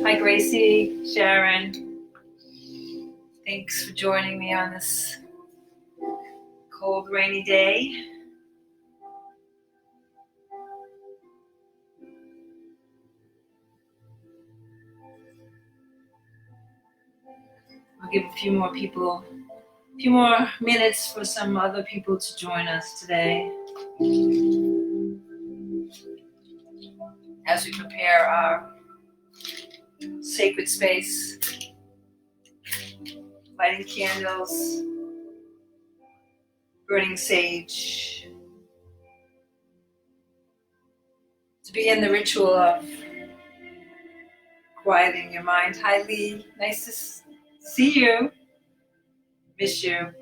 Hi Gracie, Sharon. Thanks for joining me on this cold, rainy day. I'll give a few more minutes for some other people to join us today as we prepare our sacred space, lighting candles, burning sage, to begin the ritual of quieting your mind. Hi Lee, nice to see you. Miss you.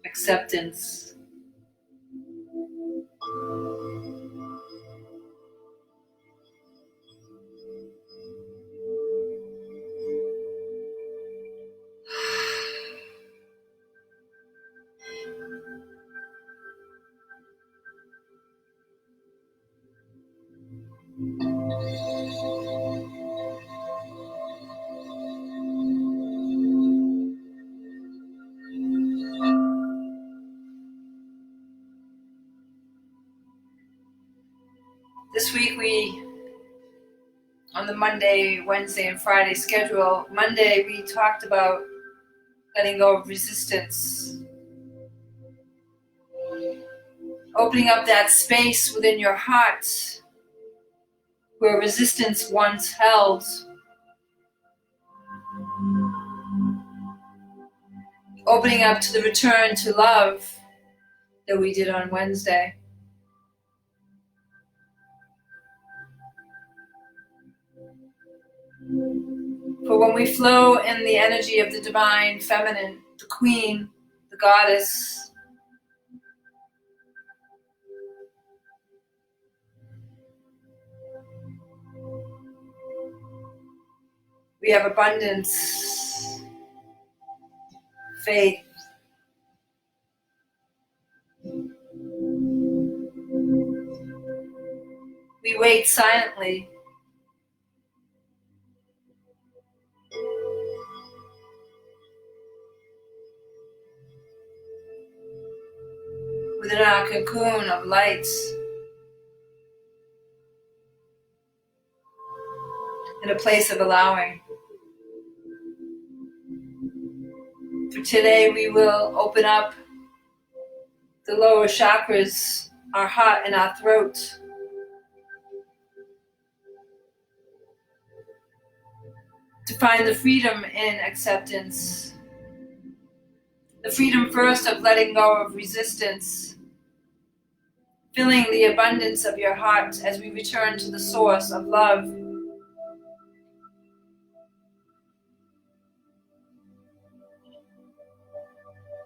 Acceptance. This week on the Monday, Wednesday, and Friday schedule, Monday we talked about letting go of resistance. Opening up that space within your heart where resistance once held. Opening up to the return to love that we did on Wednesday. For when we flow in the energy of the divine feminine, the queen, the goddess, we have abundance, faith, we wait silently. Within our cocoon of light, in a place of allowing. For today, we will open up the lower chakras, our heart and our throat. To find the freedom in acceptance. The freedom first of letting go of resistance. Feeling the abundance of your heart as we return to the source of love.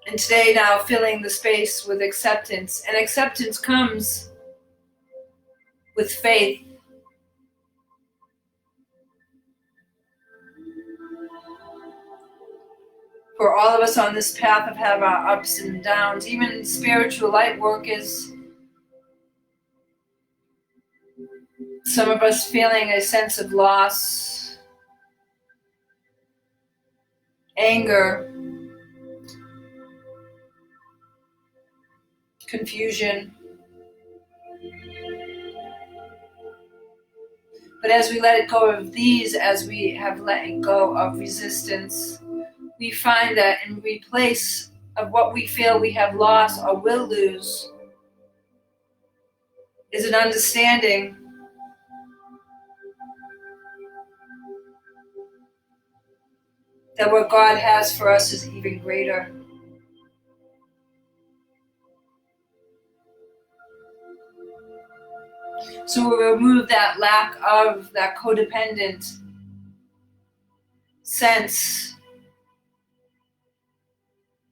And today now filling the space with acceptance. And acceptance comes with faith. For all of us on this path have our ups and downs. Even spiritual light work is some of us feeling a sense of loss, anger, confusion. But as we let go of these, as we have let go of resistance, we find that in replace of what we feel we have lost or will lose is an understanding that what God has for us is even greater. So we remove that lack of, that codependent sense,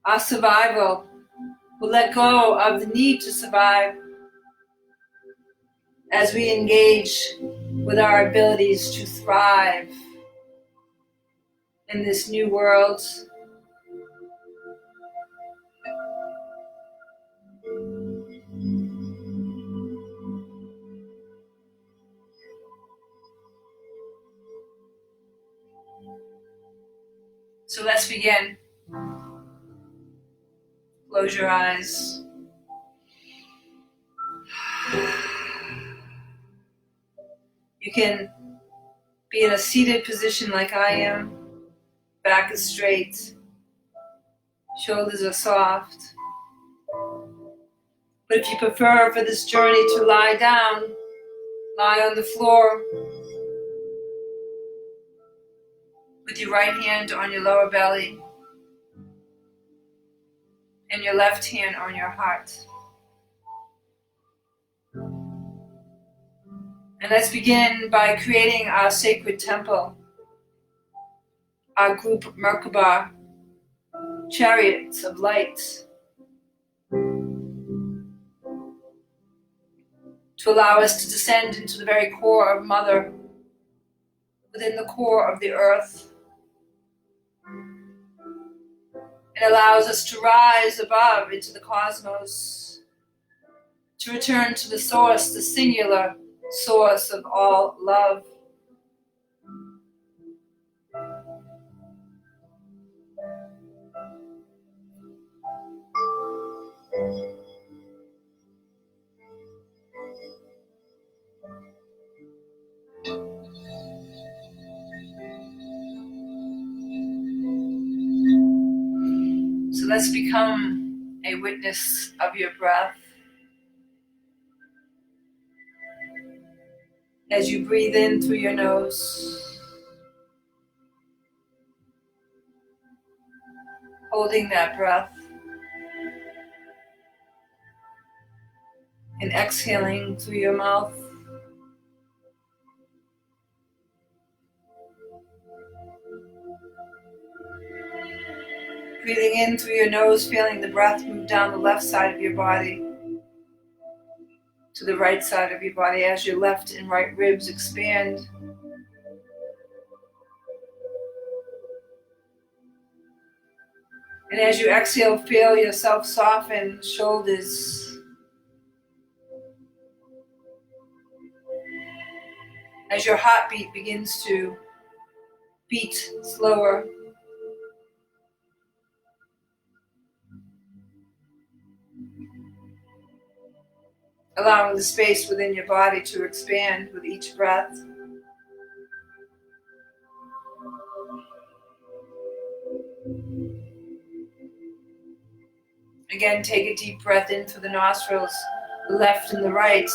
our survival. We'll let go of the need to survive as we engage with our abilities to thrive in this new world. So let's begin. Close your eyes. You can be in a seated position like I am. Back is straight. Shoulders are soft. But if you prefer for this journey to lie down, lie on the floor with your right hand on your lower belly and your left hand on your heart. And let's begin by creating our sacred temple, our group Merkaba, chariots of light, to allow us to descend into the very core of Mother, within the core of the earth. It allows us to rise above into the cosmos, to return to the source, the singular source of all love. So let's become a witness of your breath. As you breathe in through your nose, holding that breath, and exhaling through your mouth. Breathing in through your nose, feeling the breath move down the left side of your body to the right side of your body as your left and right ribs expand. And as you exhale, feel yourself soften, shoulders. As your heartbeat begins to beat slower. Allowing the space within your body to expand with each breath. Again, take a deep breath in through the nostrils, the left and the right.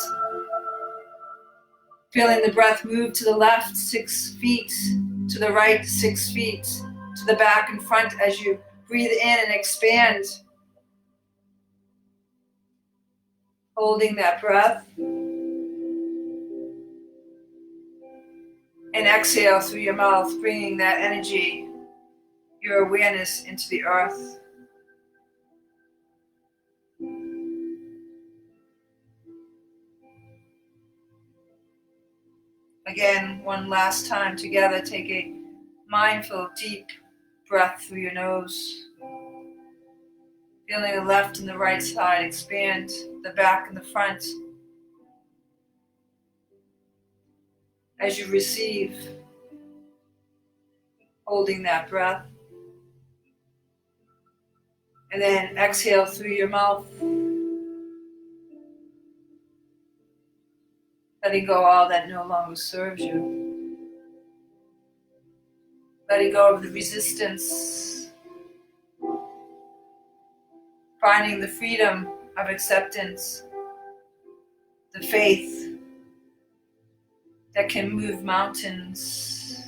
Feeling the breath move to the left 6 feet, to the right 6 feet, to the back and front as you breathe in and expand. Holding that breath. And exhale through your mouth, bringing that energy, your awareness into the earth. Again, one last time together, take a mindful, deep breath through your nose. Feeling the left and the right side expand, the back and the front. As you receive, holding that breath. And then exhale through your mouth. Letting go all that no longer serves you. Letting go of the resistance. Finding the freedom of acceptance. The faith that can move mountains.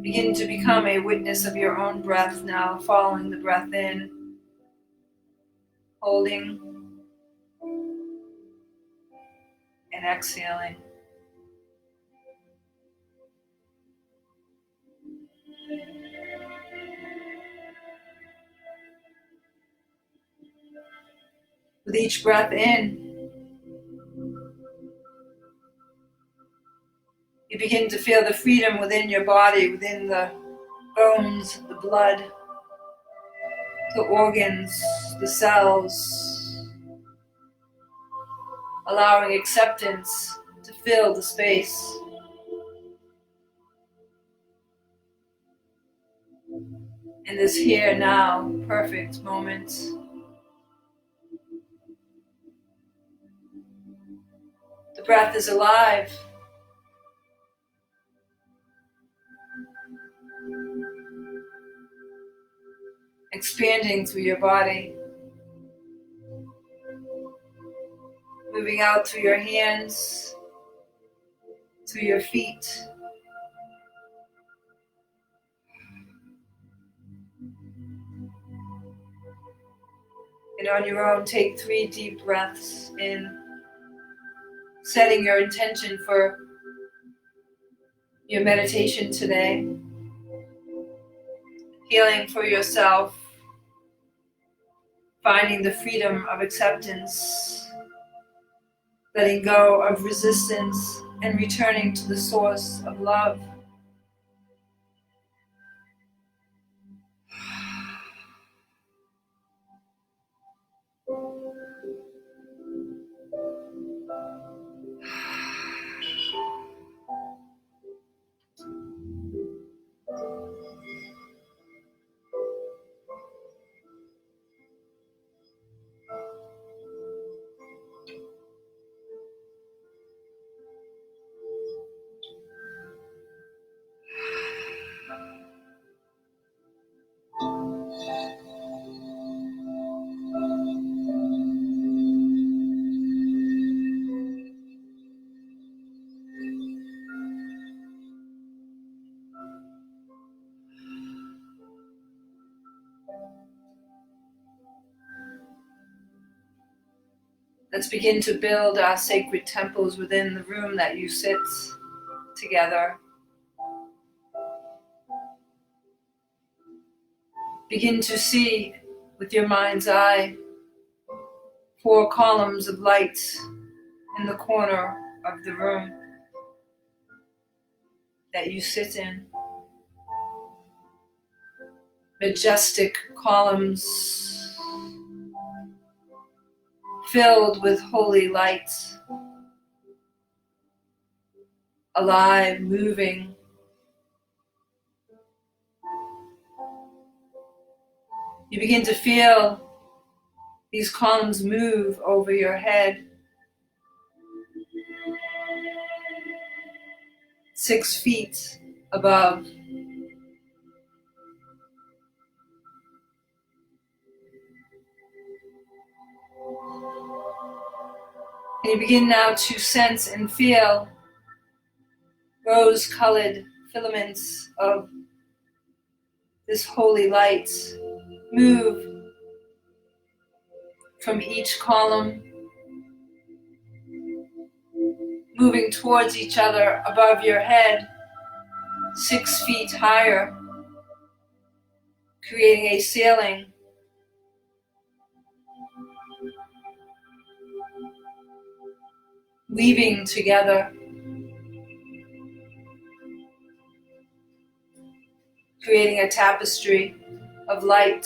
Begin to become a witness of your own breath now, following the breath in, holding, and exhaling. With each breath in, you begin to feel the freedom within your body, within the bones, the blood, the organs, the cells, allowing acceptance to fill the space. In this here, now, perfect moment. The breath is alive. Expanding through your body. Moving out through your hands, through your feet. And on your own, take 3 deep breaths in, setting your intention for your meditation today. Healing for yourself, finding the freedom of acceptance, letting go of resistance, and returning to the source of love. Let's begin to build our sacred temples within the room that you sit together. Begin to see with your mind's eye 4 columns of light in the corner of the room that you sit in. Majestic columns filled with holy light, alive, moving. You begin to feel these columns move over your head, 6 feet above. And you begin now to sense and feel rose-colored filaments of this holy light move from each column, moving towards each other above your head, 6 feet higher, creating a ceiling. Weaving together, creating a tapestry of light.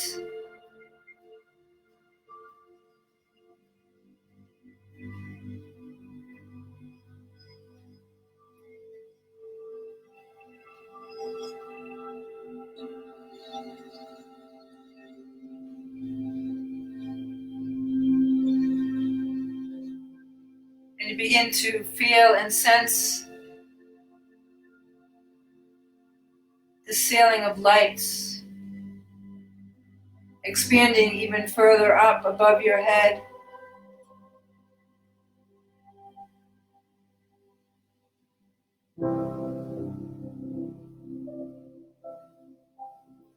And you begin to feel and sense the ceiling of lights, expanding even further up above your head.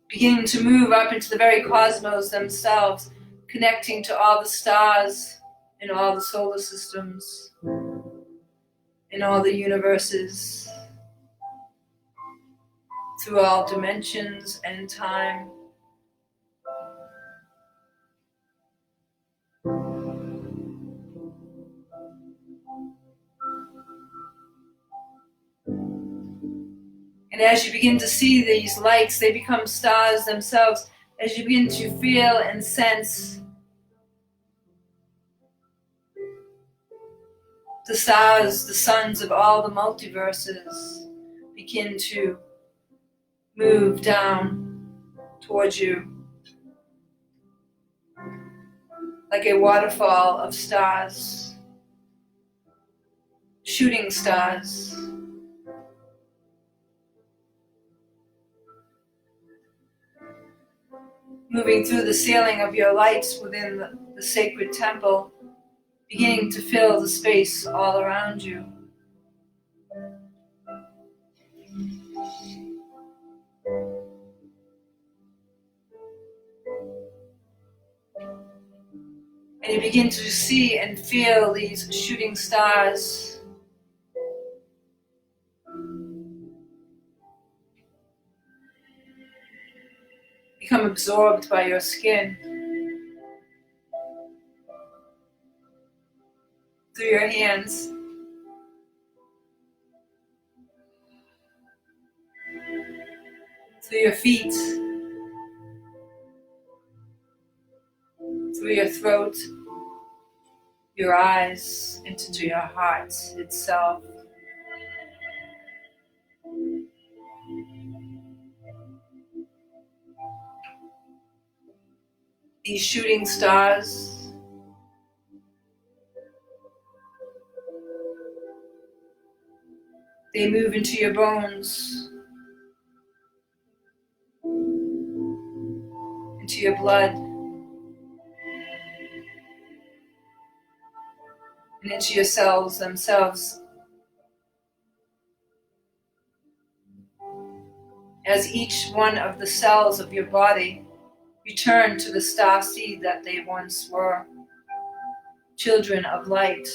Beginning to move up into the very cosmos themselves, connecting to all the stars in all the solar systems, in all the universes, through all dimensions and time. And as you begin to see these lights, they become stars themselves. As you begin to feel and sense the stars, the suns of all the multiverses begin to move down towards you like a waterfall of stars, shooting stars. Moving through the ceiling of your lights within the sacred temple, beginning to fill the space all around you. And you begin to see and feel these shooting stars become absorbed by your skin, through your hands, through your feet, through your throat, your eyes, into your heart itself. These shooting stars they move into your bones, into your blood, and into your cells themselves. As each one of the cells of your body return to the star seed that they once were, children of light.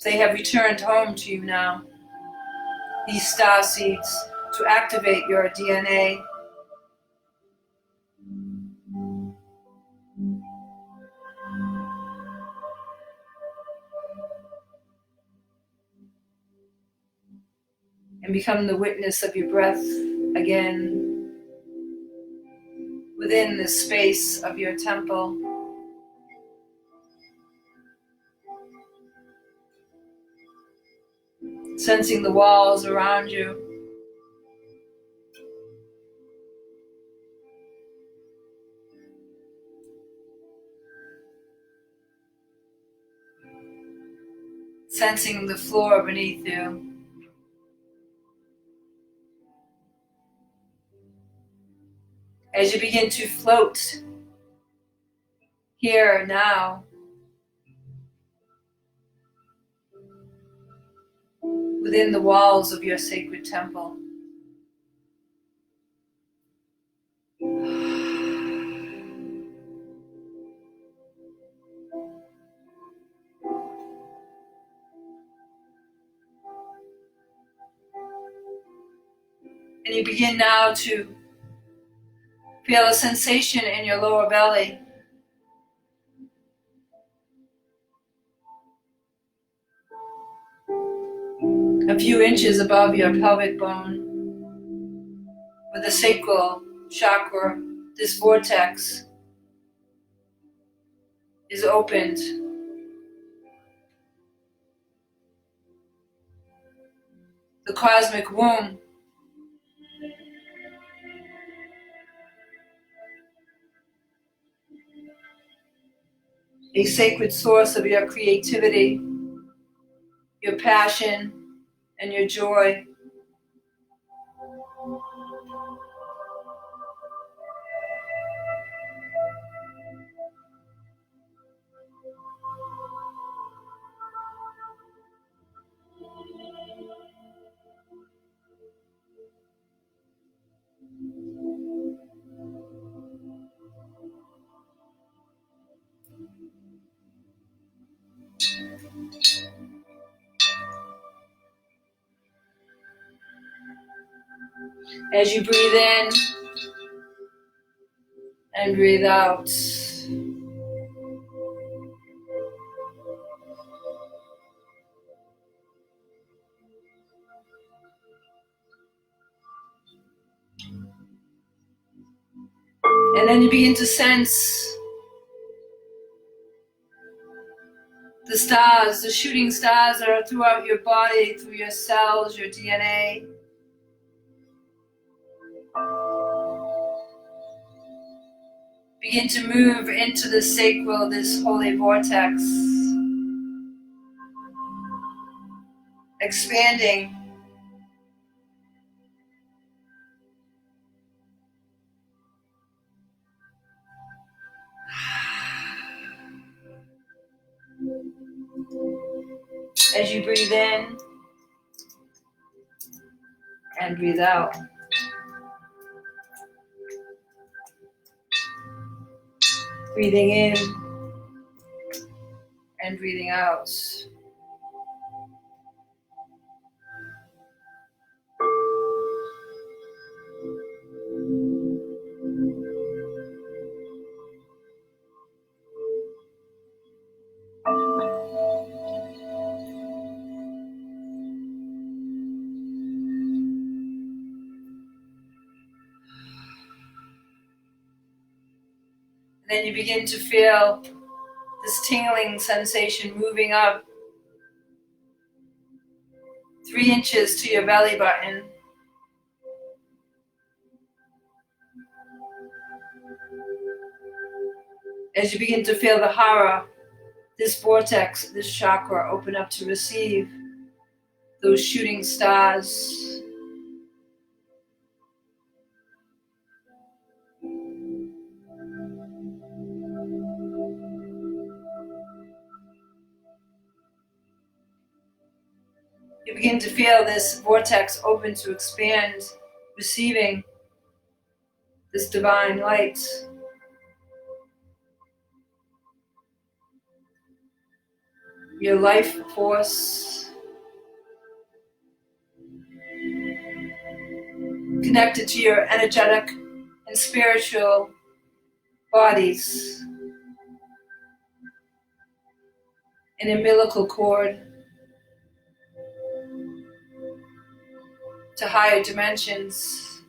They have returned home to you now, these star seeds, to activate your DNA. And become the witness of your breath again within the space of your temple. Sensing the walls around you. Sensing the floor beneath you. As you begin to float here now, within the walls of your sacred temple. And you begin now to feel a sensation in your lower belly. A few inches above your pelvic bone, where the sacral chakra, this vortex, is opened. The cosmic womb, a sacred source of your creativity, your passion, and your joy. As you breathe in and breathe out, And then you begin to sense the stars, the shooting stars that are throughout your body, through your cells, your DNA. Begin to move into the sacral, this holy vortex, expanding. As you breathe in and breathe out. Breathing in and breathing out. And then you begin to feel this tingling sensation moving up 3 inches to your belly button. As you begin to feel the hara, this vortex, this chakra open up to receive those shooting stars. You begin to feel this vortex open to expand, receiving this divine light. Your life force, connected to your energetic and spiritual bodies, an umbilical cord to higher dimensions.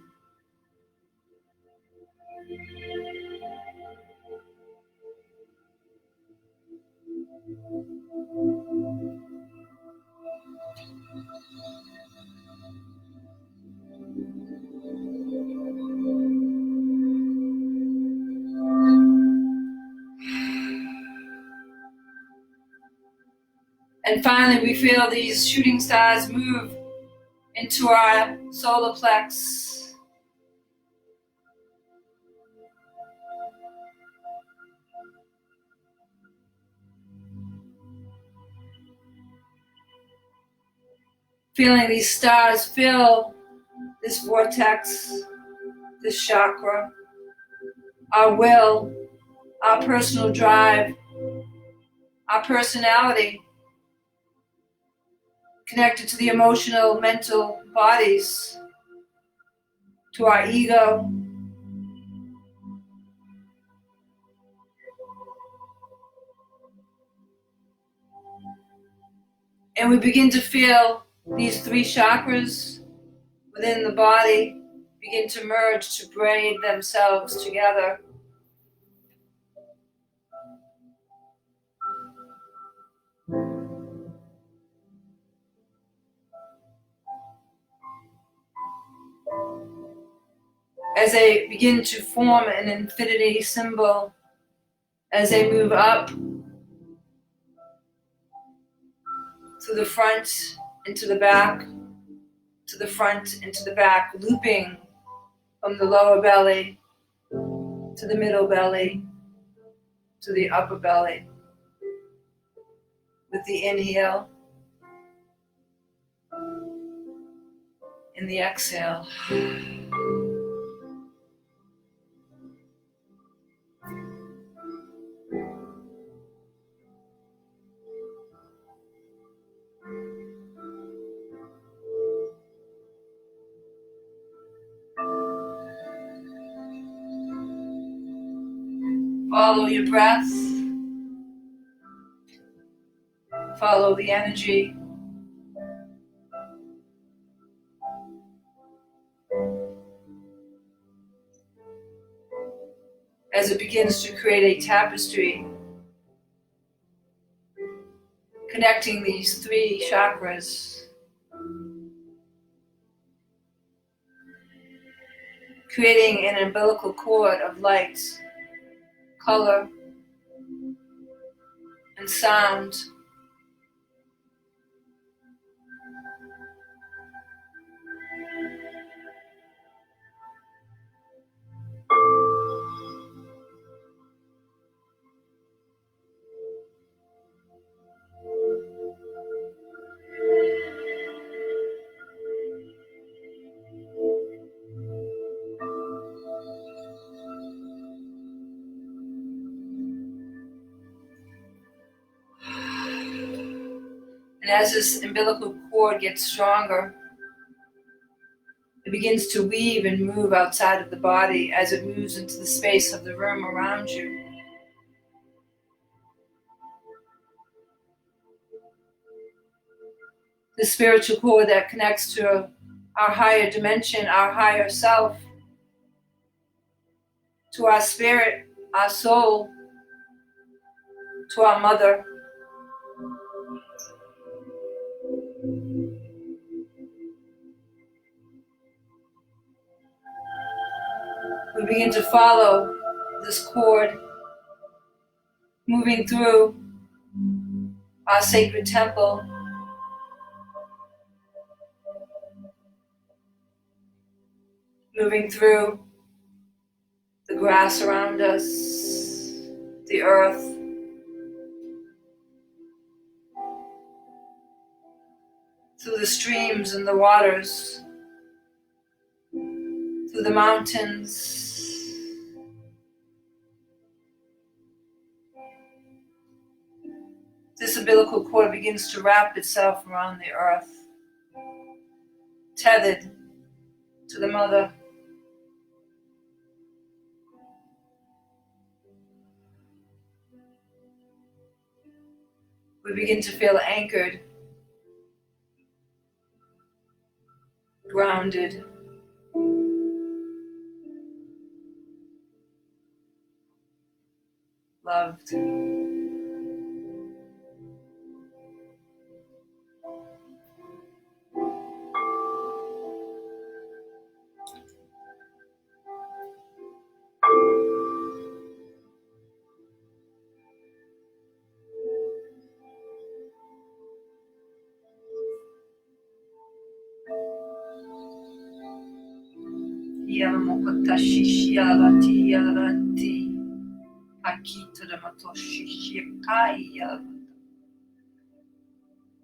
And finally, we feel these shooting stars move into our solar plex. Feeling these stars fill this vortex, this chakra, our will, our personal drive, our personality, connected to the emotional, mental bodies, to our ego. And we begin to feel these 3 chakras within the body begin to merge, to braid themselves together. As they begin to form an infinity symbol, as they move up to the front and to the back, to the front and to the back, looping from the lower belly to the middle belly to the upper belly. With the inhale and the exhale. Follow your breath. Follow the energy. as it begins to create a tapestry connecting these three chakras, creating an umbilical cord of light, color, and sound. And as this umbilical cord gets stronger, it begins to weave and move outside of the body as it moves into the space of the room around you. The spiritual cord that connects to our higher dimension, our higher self, to our spirit, our soul, to our mother. We begin to follow this cord, moving through our sacred temple, moving through the grass around us, the earth, through the streams and the waters, through the mountains. This umbilical cord begins to wrap itself around the earth, tethered to the mother. We begin to feel anchored, grounded, loved.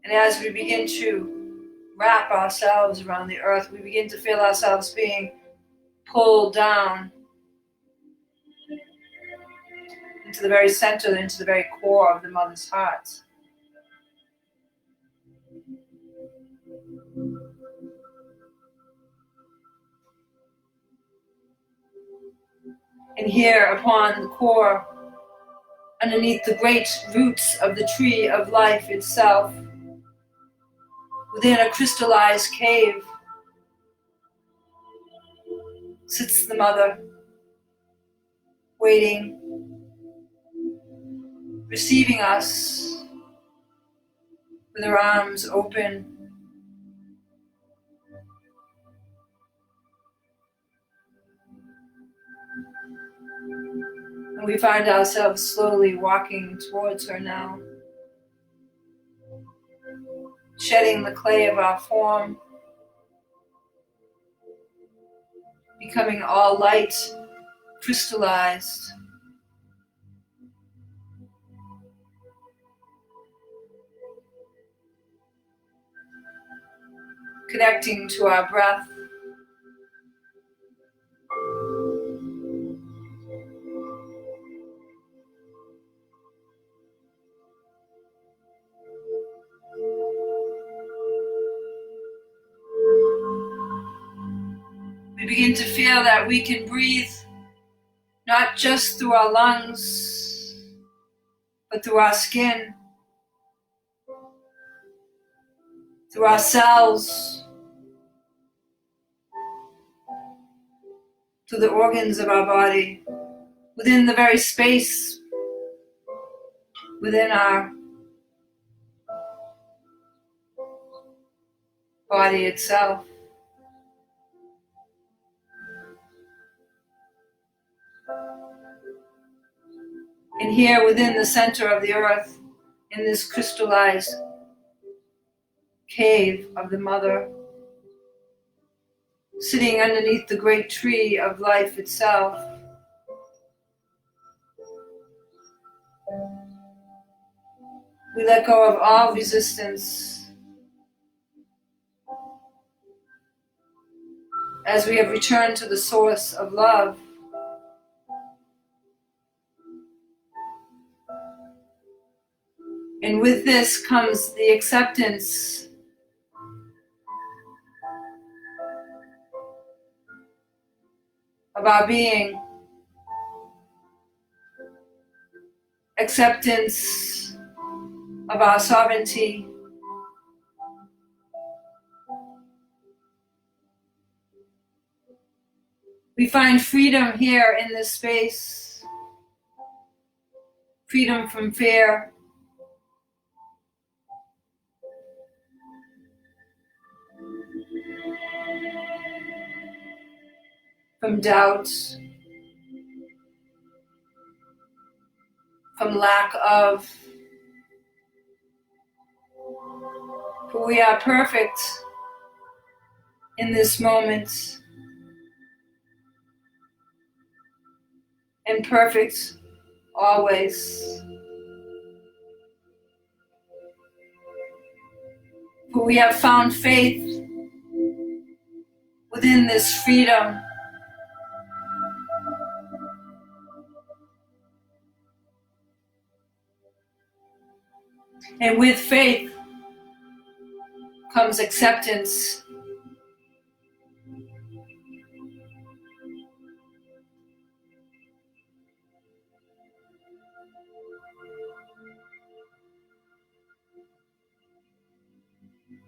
And as we begin to wrap ourselves around the earth, we begin to feel ourselves being pulled down into the very center, into the very core of the mother's heart. And here upon the core, underneath the great roots of the tree of life itself, within a crystallized cave, sits the mother, waiting, receiving us with her arms open. And we find ourselves slowly walking towards her now, shedding the clay of our form, becoming all light, crystallized. Connecting to our breath. We begin to feel that we can breathe not just through our lungs, but through our skin, through our cells, through the organs of our body. within the very space within our body itself. And here within the center of the earth, in this crystallized cave of the Mother, sitting underneath the great tree of life itself, we let go of all resistance as we have returned to the source of love. And with this comes the acceptance of our being, acceptance of our sovereignty, we find freedom here in this space, freedom from fear, from doubt, from lack of. For we are perfect in this moment, and perfect always. For we have found faith within this freedom. And with faith comes acceptance.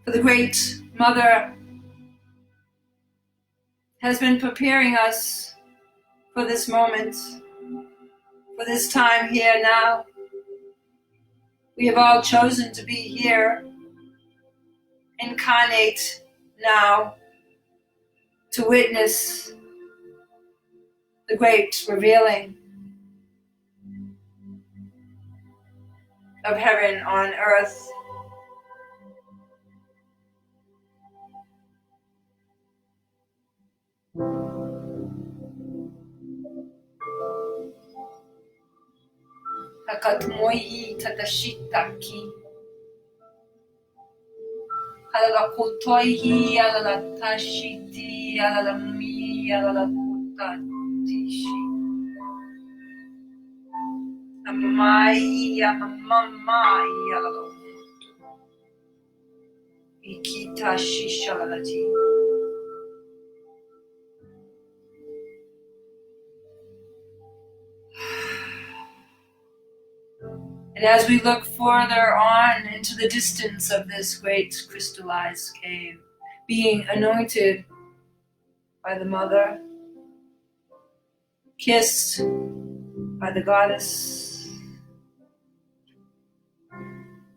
For the Great Mother has been preparing us for this moment, for this time here now. We have all chosen to be here, incarnate now, to witness the great revealing of heaven on earth. Hakatmoyi tatashitaki. Halalakotoihi alalatashiti alalami alalakotatishi. Amamai amamamai alalakoto. Ikitashi shalalati. And as we look further on into the distance of this great crystallized cave, being anointed by the Mother, kissed by the Goddess,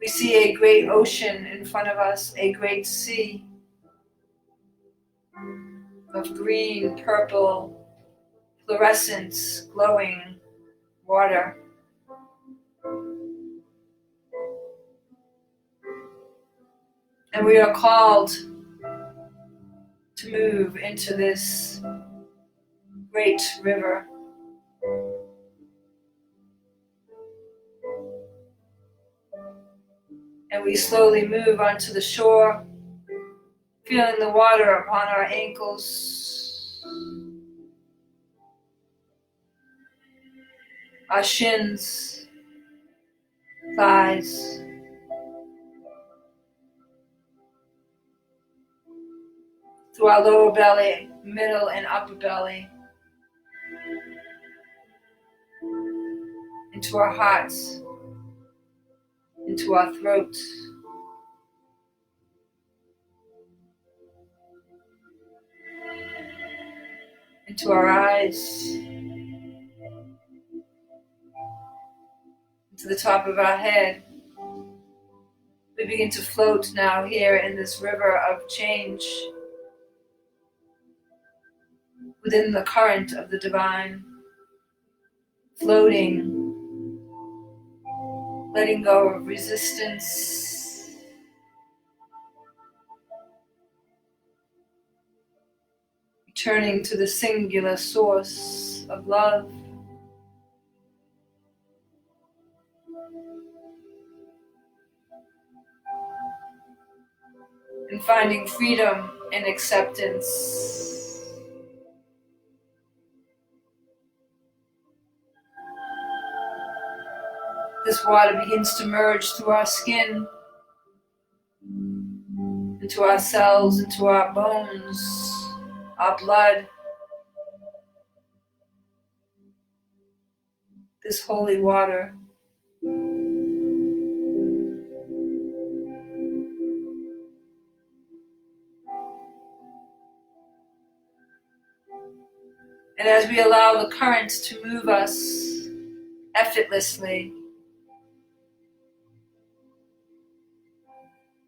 we see a great ocean in front of us, a great sea of green, purple, fluorescent, glowing water. And we are called to move into this great river. And we slowly move onto the shore, feeling the water upon our ankles, our shins, thighs, through our lower belly, middle and upper belly, into our hearts, into our throat, into our eyes, to the top of our head. We begin to float now here in this river of change within the current of the divine, floating, letting go of resistance, returning to the singular source of love. And finding freedom and acceptance. This water begins to merge through our skin, into our cells, into our bones, our blood. This holy water. And as we allow the current to move us effortlessly,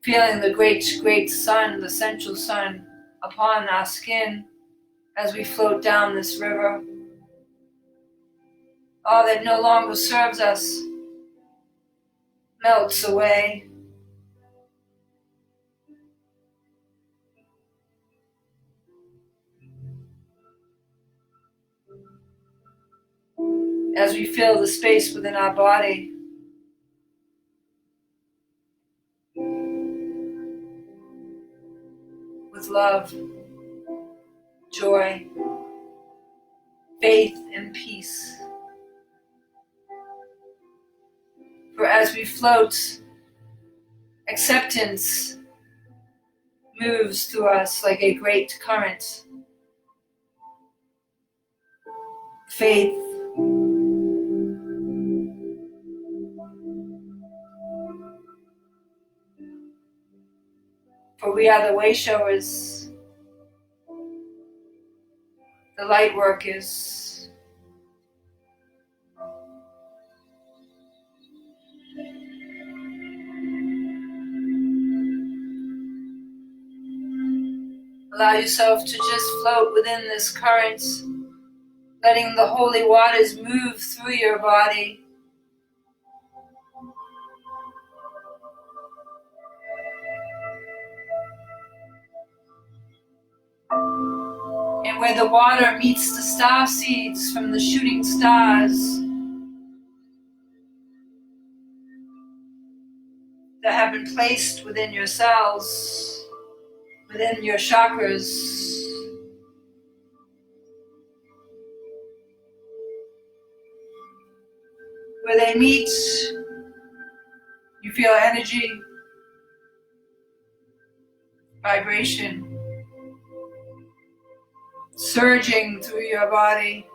feeling the great, great sun, the central sun, upon our skin as we float down this river, all that no longer serves us melts away. As we fill the space within our body with love, joy, faith, and peace. For as we float, acceptance moves through us like a great current. Faith, for we are the way showers, the light workers. Allow yourself to just float within this current, letting the holy waters move through your body. And where the water meets the star seeds from the shooting stars that have been placed within your cells, within your chakras, where they meet, you feel energy, vibration surging through your body.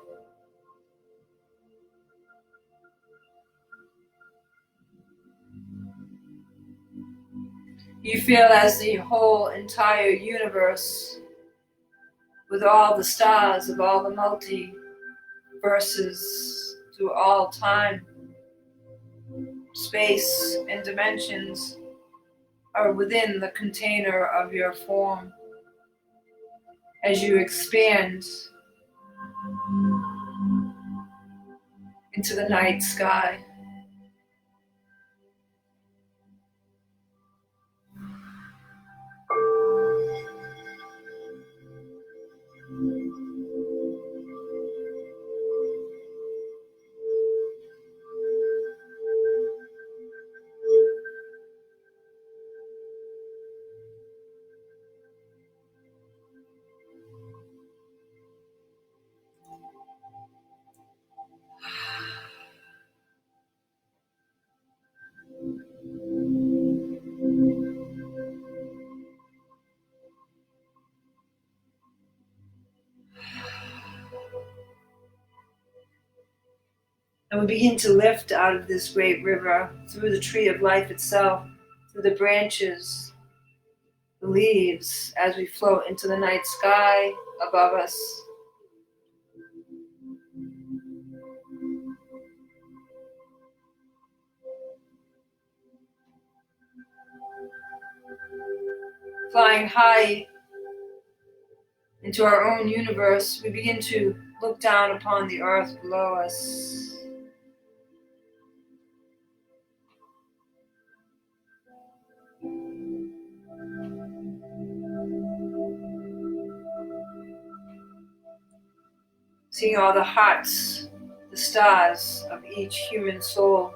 You feel as the whole entire universe, with all the stars of all the multiverses through all time, space, and dimensions, are within the container of your form. As you expand into the night sky. And we begin to lift out of this great river through the tree of life itself, through the branches, the leaves, as we float into the night sky above us. flying high into our own universe, we begin to look down upon the earth below us. Seeing all the hearts, the stars of each human soul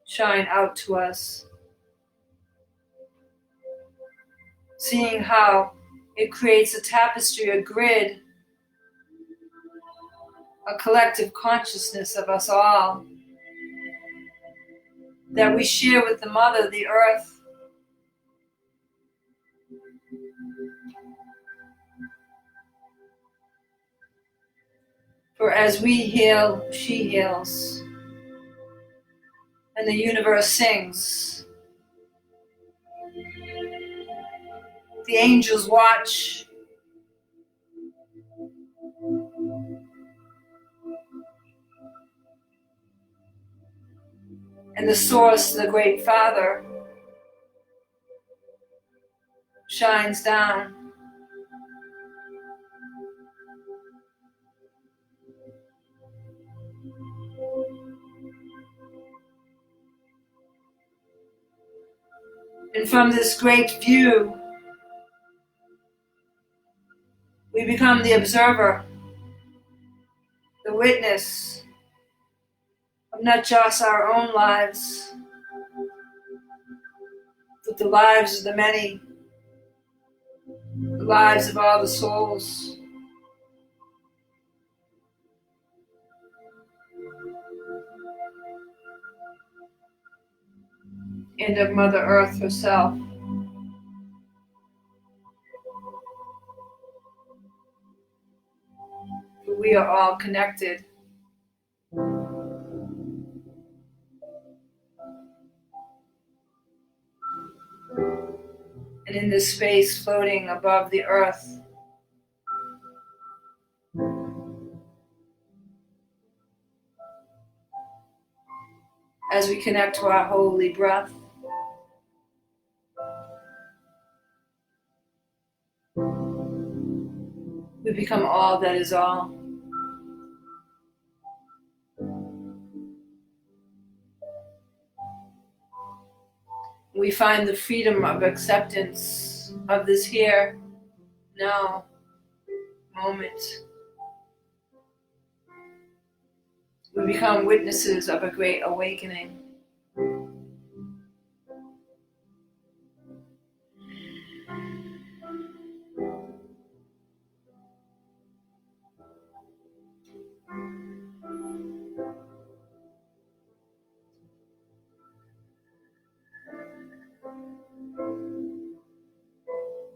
shine out to us. Seeing how it creates a tapestry, a grid, a collective consciousness of us all that we share with the Mother, the Earth. For as we heal, she heals, and the universe sings. The angels watch. And the source, the great Father, shines down. And from this great view, we become the observer, the witness of not just our own lives, but the lives of the many, the lives of all the souls. And of Mother Earth herself. For we are all connected. And in this space floating above the earth, as we connect to our holy breath, we become all that is all. We find the freedom of acceptance of this here, now moment. We become witnesses of a great awakening.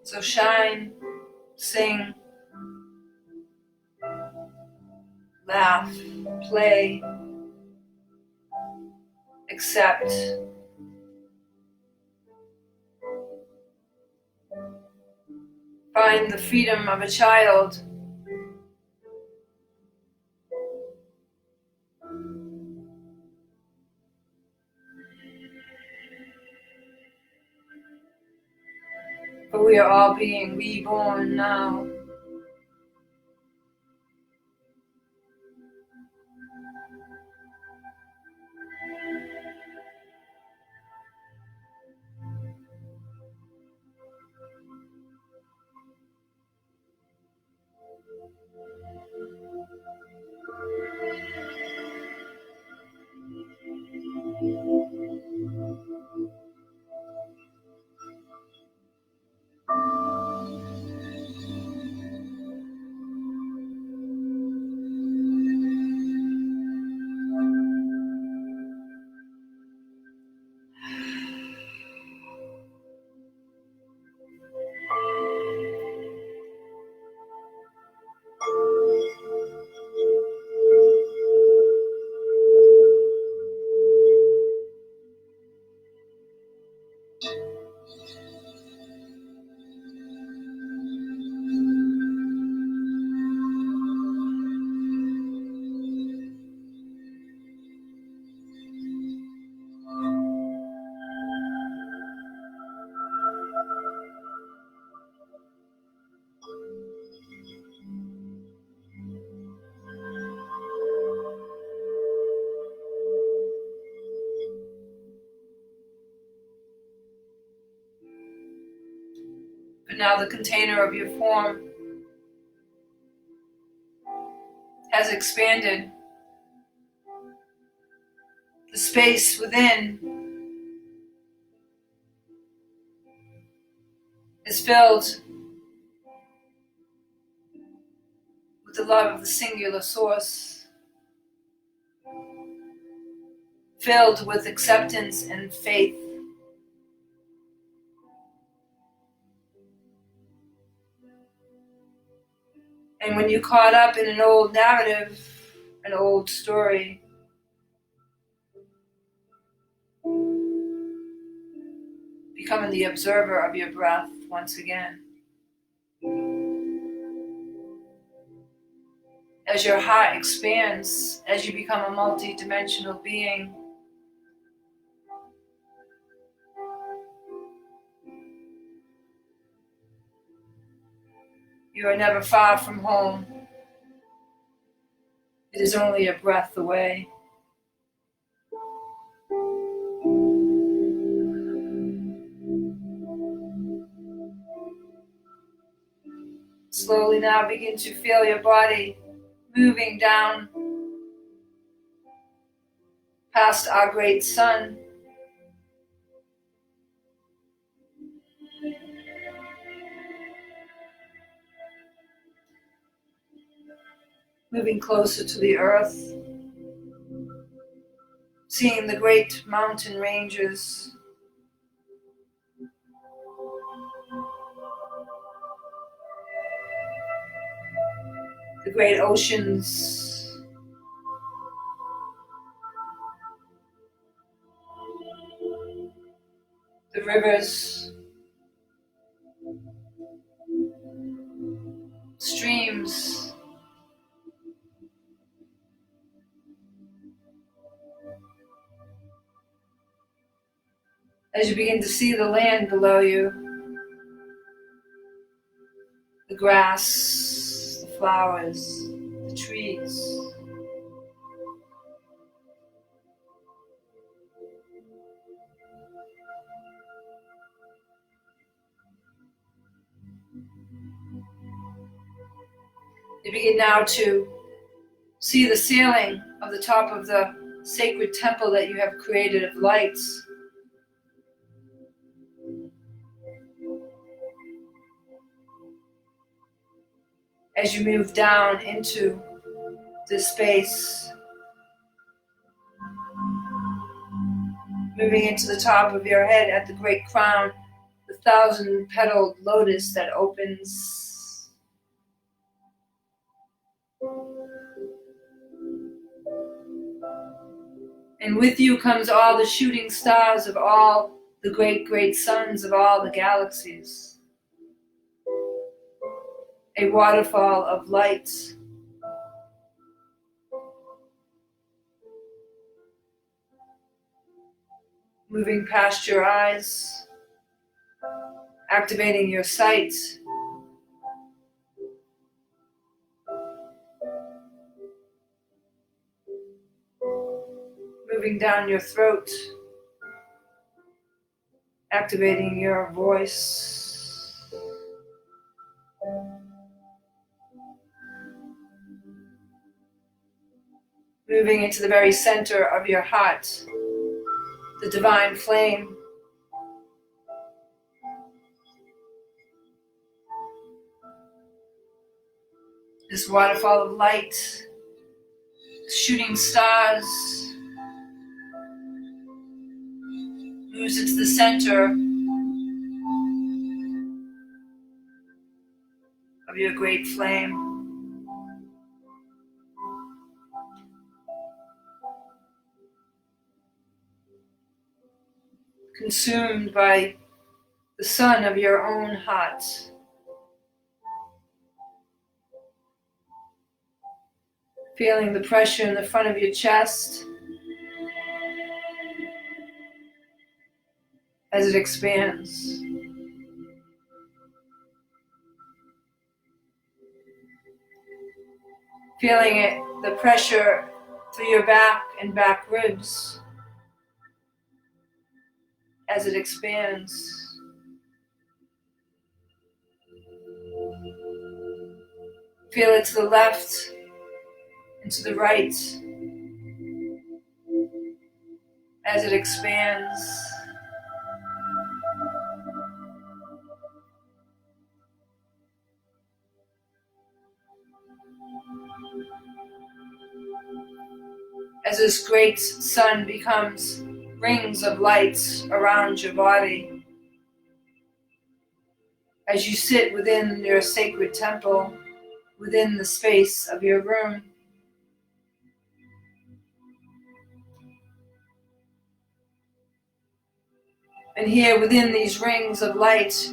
So shine, sing, laugh, play, accept. Find the freedom of a child. For we are all being reborn now. But now the container of your form has expanded. The space within is filled with the love of the singular source, filled with acceptance and faith. And when you're caught up in an old narrative, an old story, becoming the observer of your breath once again. As your heart expands, as you become a multi-dimensional being, you are never far from home. It is only a breath away. Slowly now begin to feel your body moving down past our great sun. Moving closer to the earth, seeing the great mountain ranges, the great oceans, the rivers, streams, as you begin to see the land below you, the grass, the flowers, the trees. You begin now to see the ceiling of the top of the sacred temple that you have created of lights. As you move down into this space, moving into the top of your head at the great crown, the 1,000-petaled lotus that opens. And with you comes all the shooting stars of all the great, great suns of all the galaxies. A waterfall of light. Moving past your eyes, activating your sight. Moving down your throat, activating your voice. Moving into the very center of your heart, the divine flame. This waterfall of light, shooting stars, moves into the center of your great flame. Consumed by the sun of your own heart. Feeling the pressure in the front of your chest as it expands. Feeling it, the pressure through your back and back ribs as it expands. Feel it to the left and to the right as it expands. As this great sun becomes rings of light around your body. As you sit within your sacred temple, within the space of your room. And here within these rings of light,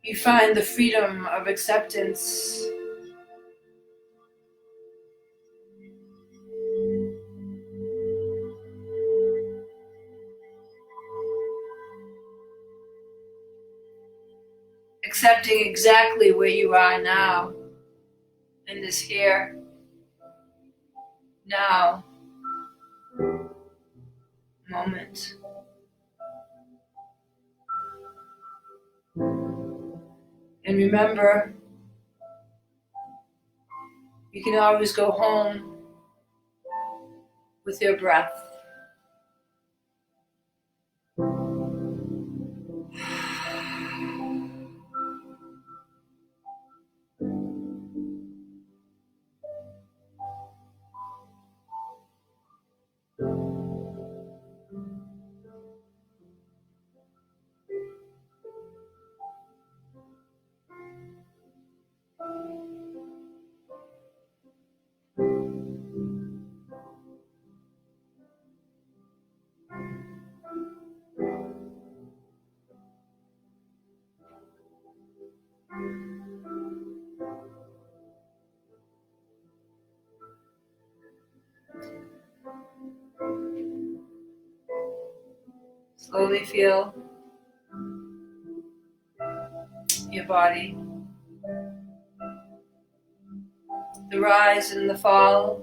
you find the freedom of acceptance. Accepting exactly where you are now, in this here, now moment. And remember, you can always go home with your breath. Slowly feel your body, the rise and the fall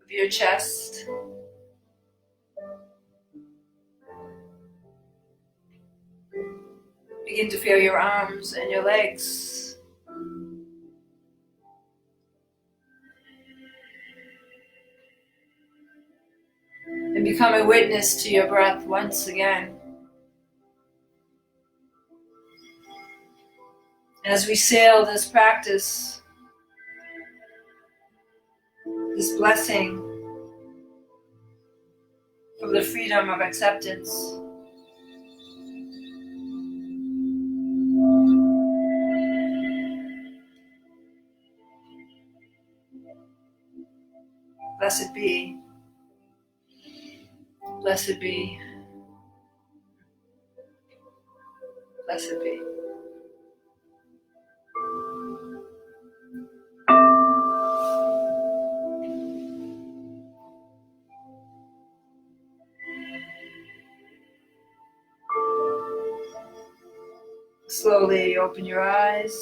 of your chest. Begin to feel your arms and your legs. And become a witness to your breath once again. As we sail this practice, this blessing of the freedom of acceptance. Blessed be, blessed be, blessed be. Slowly open your eyes.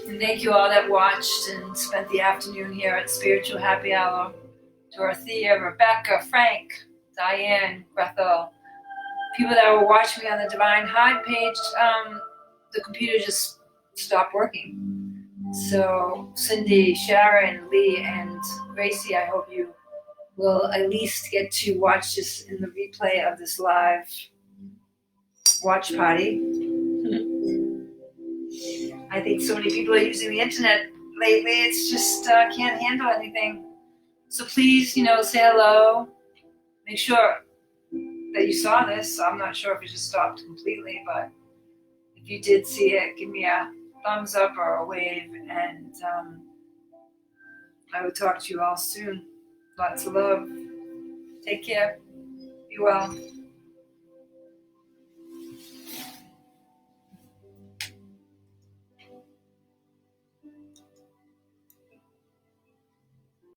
And thank you all that watched and spent the afternoon here at Spiritual Happy Hour. Dorothea, Rebecca, Frank, Diane, Grethel, people that were watching me on the Divine Heart page, the computer just stopped working. So Cindy, Sharon, Lee, and Gracie, I hope you will at least get to watch this in the replay of this live watch party. I think so many people are using the internet lately, it's just can't handle anything. So please, say hello. Make sure that you saw this. I'm not sure if it just stopped completely, but if you did see it, give me a thumbs up or a wave, and I will talk to you all soon. Lots of love. Take care. Be well.